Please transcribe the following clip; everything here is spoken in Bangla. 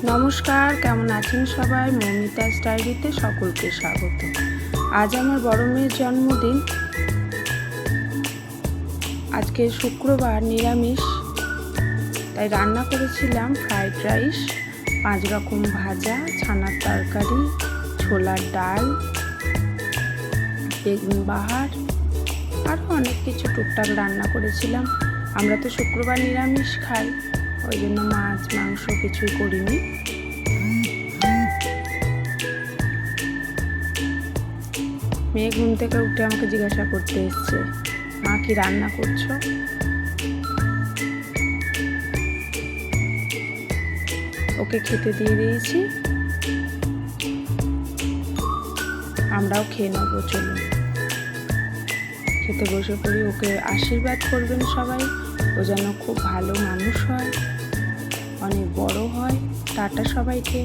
নমস্কার, কেমন আছেন সবাই? মৌমিতাস ডায়েরিতে সকলকে স্বাগত। আজ আমার বড় মেয়ের জন্মদিন। আজকে শুক্রবার, নিরামিষ, তাই রান্না করেছিলাম ফ্রাইড রাইস, 5 রকম ভাজা, ছানার তরকারি, ছোলার ডাল, বেগুন বাহার, আরও অনেক কিছু টুকটাক রান্না করেছিলাম। আমরা তো শুক্রবার নিরামিষ খাই, ওই জন্য মাছ মাংস কিছুই করিনি। মেয়ে ঘুম থেকে উঠে আমাকে জিজ্ঞাসা করতে এসছে, মা কি রান্না করছো? ওকে খেতে দিয়ে দিয়েছি, আমরাও খেয়ে নেবো। চলুন খেতে বসে পড়ি। ওকে আশীর্বাদ করবেন সবাই, ও যেন খুব ভালো মানুষ হয়, অনেক বড় হয়। টাটা সবাইকে।